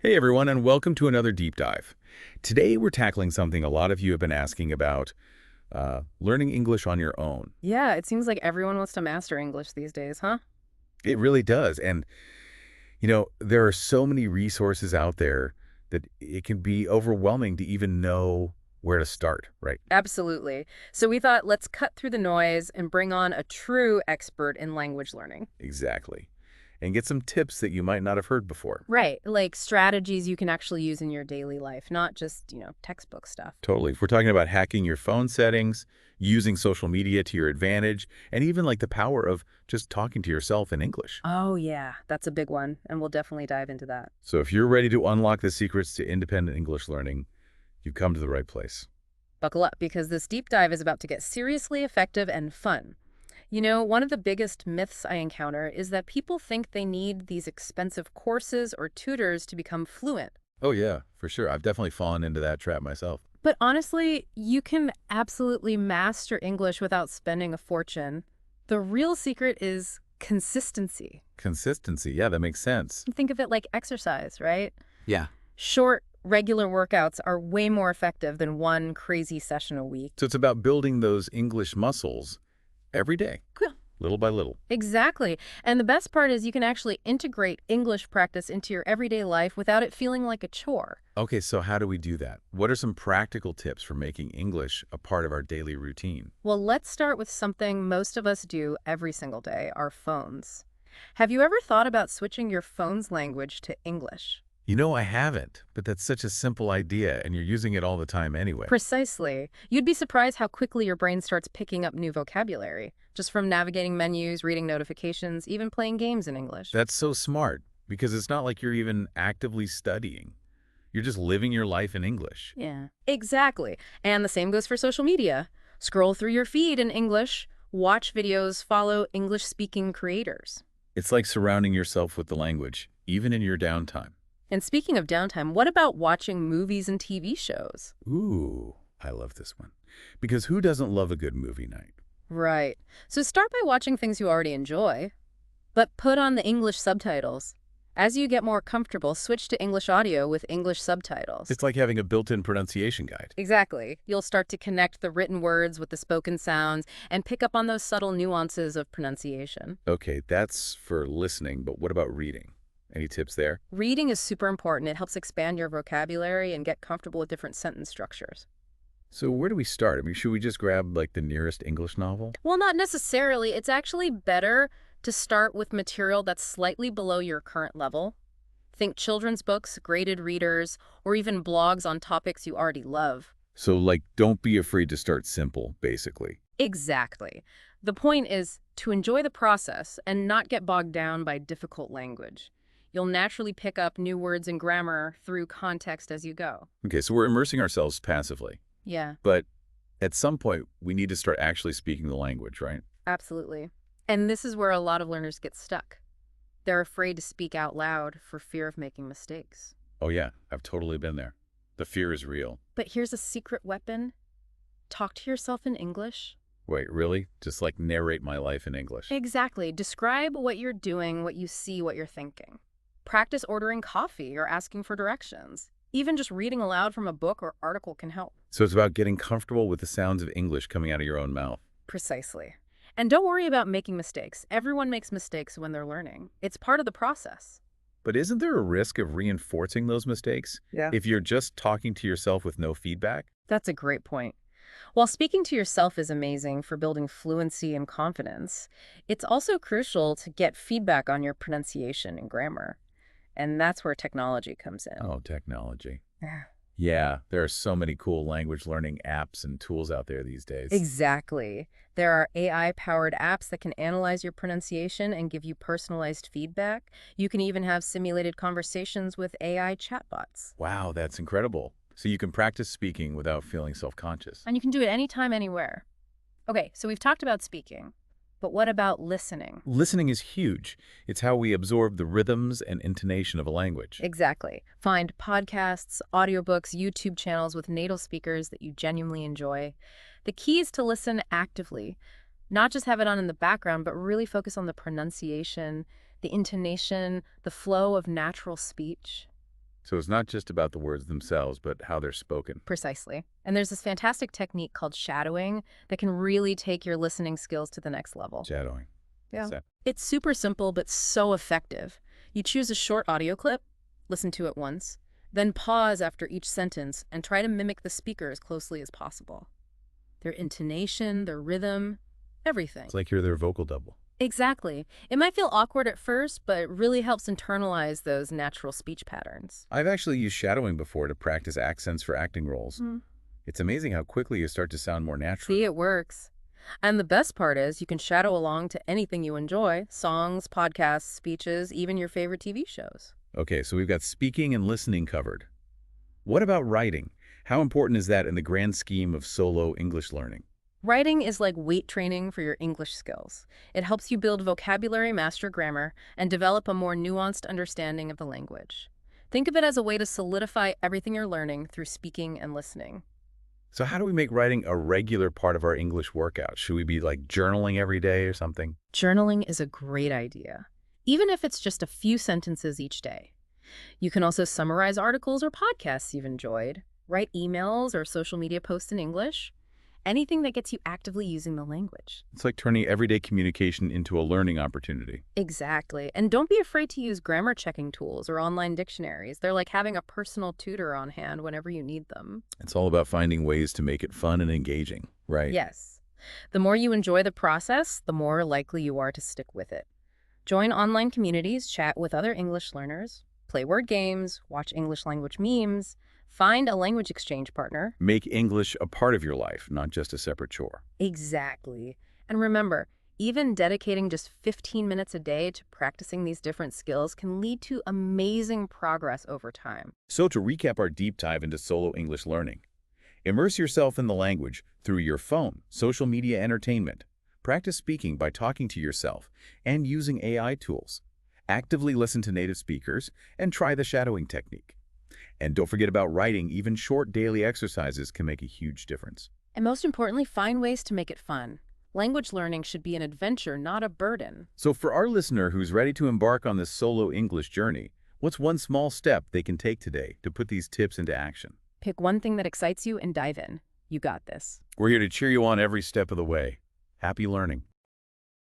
Hey everyone, and welcome to another deep dive. Today we're tackling something a lot of you have been asking about, learning English on your own. Yeah, it seems like everyone wants to master English these days, huh? It really does. And, there are so many resources out there that it can be overwhelming to even know where to start, right? Absolutely. So we thought let's cut through the noise and bring on a true expert in language learning. Exactly. And get some tips that you might not have heard before. Right, like strategies you can actually use in your daily life, not just, textbook stuff. Totally. If we're talking about hacking your phone settings, using social media to your advantage, and even like the power of just talking to yourself in English. Oh, yeah, that's a big one, and we'll definitely dive into that. So if you're ready to unlock the secrets to independent English learning, you've come to the right place. Buckle up, because this deep dive is about to get seriously effective and fun. One of the biggest myths I encounter is that people think they need these expensive courses or tutors to become fluent. Oh yeah, for sure. I've definitely fallen into that trap myself. But honestly, you can absolutely master English without spending a fortune. The real secret is consistency. Consistency, yeah, that makes sense. Think of it like exercise, right? Yeah. Short, regular workouts are way more effective than one crazy session a week. So it's about building those English muscles every day, Cool. little by little. Exactly. And the best part is you can actually integrate English practice into your everyday life without it feeling like a chore. Okay, so how do we do that? What are some practical tips for making English a part of our daily routine? Well, let's start with something most of us do every single day, our phones. Have you ever thought about switching your phone's language to English? I haven't, but that's such a simple idea, and you're using it all the time anyway. Precisely. You'd be surprised how quickly your brain starts picking up new vocabulary, just from navigating menus, reading notifications, even playing games in English. That's so smart, because it's not like you're even actively studying. You're just living your life in English. Yeah. Exactly. And the same goes for social media. Scroll through your feed in English, watch videos, follow English-speaking creators. It's like surrounding yourself with the language, even in your downtime. And speaking of downtime, what about watching movies and TV shows? Ooh, I love this one. Because who doesn't love a good movie night? Right. So start by watching things you already enjoy, but put on the English subtitles. As you get more comfortable, switch to English audio with English subtitles. It's like having a built-in pronunciation guide. Exactly. You'll start to connect the written words with the spoken sounds and pick up on those subtle nuances of pronunciation. Okay, that's for listening, but what about reading? Any tips there? Reading is super important. It helps expand your vocabulary and get comfortable with different sentence structures. So where do we start? I mean, should we just grab like the nearest English novel? Well, not necessarily. It's actually better to start with material that's slightly below your current level. Think children's books, graded readers, or even blogs on topics you already love. So like, don't be afraid to start simple, basically. Exactly. The point is to enjoy the process and not get bogged down by difficult language. You'll naturally pick up new words and grammar through context as you go. Okay, so we're immersing ourselves passively. Yeah, But at some point, we need to start actually speaking the language, right? absolutely. And this is where a lot of learners get stuck. They're afraid to speak out loud for fear of making mistakes. Oh yeah, I've totally been there. The fear is real. But here's a secret weapon. Talk to yourself in English. Wait, really? Just like narrate my life in English. Exactly. Describe what you're doing, what you see, what you're thinking. Practice ordering coffee or asking for directions. Even just reading aloud from a book or article can help. So it's about getting comfortable with the sounds of English coming out of your own mouth. Precisely. And don't worry about making mistakes. Everyone makes mistakes when they're learning. It's part of the process. But isn't there a risk of reinforcing those mistakes Yeah. if you're just talking to yourself with no feedback? That's a great point. While speaking to yourself is amazing for building fluency and confidence, it's also crucial to get feedback on your pronunciation and grammar. And that's where technology comes in. Oh, technology. Yeah. Yeah, there are so many cool language learning apps and tools out there these days. Exactly. There are AI-powered apps that can analyze your pronunciation and give you personalized feedback. You can even have simulated conversations with AI chatbots. Wow, that's incredible. So you can practice speaking without feeling self-conscious. And you can do it anytime, anywhere. Okay, so we've talked about speaking, but what about listening? Listening is huge. It's how we absorb the rhythms and intonation of a language. Exactly. Find podcasts, audiobooks, YouTube channels with native speakers that you genuinely enjoy. The key is to listen actively, not just have it on in the background, but really focus on the pronunciation, the intonation, the flow of natural speech. So it's not just about the words themselves, but how they're spoken. Precisely. And there's this fantastic technique called shadowing that can really take your listening skills to the next level. Shadowing. Yeah. What's that? It's super simple, but so effective. You choose a short audio clip, listen to it once, then pause after each sentence and try to mimic the speaker as closely as possible. Their intonation, their rhythm, everything. It's like you're their vocal double. Exactly. It might feel awkward at first, but it really helps internalize those natural speech patterns. I've actually used shadowing before to practice accents for acting roles. It's amazing how quickly you start to sound more natural. See, it works. And the best part is you can shadow along to anything you enjoy: songs, podcasts, speeches, even your favorite TV shows. Okay, so we've got speaking and listening covered. What about writing? How important is that in the grand scheme of solo English learning? Writing is like weight training for your English skills. It helps you build vocabulary, master grammar, and develop a more nuanced understanding of the language. Think of it as a way to solidify everything you're learning through speaking and listening. So how do we make writing a regular part of our English workout? Should we be like journaling every day or something? Journaling is a great idea, even if it's just a few sentences each day. You can also summarize articles or podcasts you've enjoyed, write emails or social media posts in English, anything that gets you actively using the language. It's like turning everyday communication into a learning opportunity. Exactly. And don't be afraid to use grammar checking tools or online dictionaries. They're like having a personal tutor on hand whenever you need them. It's all about finding ways to make it fun and engaging, right? Yes. The more you enjoy the process, the more likely you are to stick with it. Join online communities, chat with other English learners, play word games, watch English language memes, find a language exchange partner. Make English a part of your life, not just a separate chore. Exactly. And remember, even dedicating just 15 minutes a day to practicing these different skills can lead to amazing progress over time. So to recap our deep dive into solo English learning, immerse yourself in the language through your phone, social media entertainment. Practice speaking by talking to yourself and using AI tools. Actively listen to native speakers and try the shadowing technique. And don't forget about writing. Even short daily exercises can make a huge difference. And most importantly, find ways to make it fun. Language learning should be an adventure, not a burden. So for our listener who's ready to embark on this solo English journey, what's one small step they can take today to put these tips into action? Pick one thing that excites you and dive in. You got this. We're here to cheer you on every step of the way. Happy learning.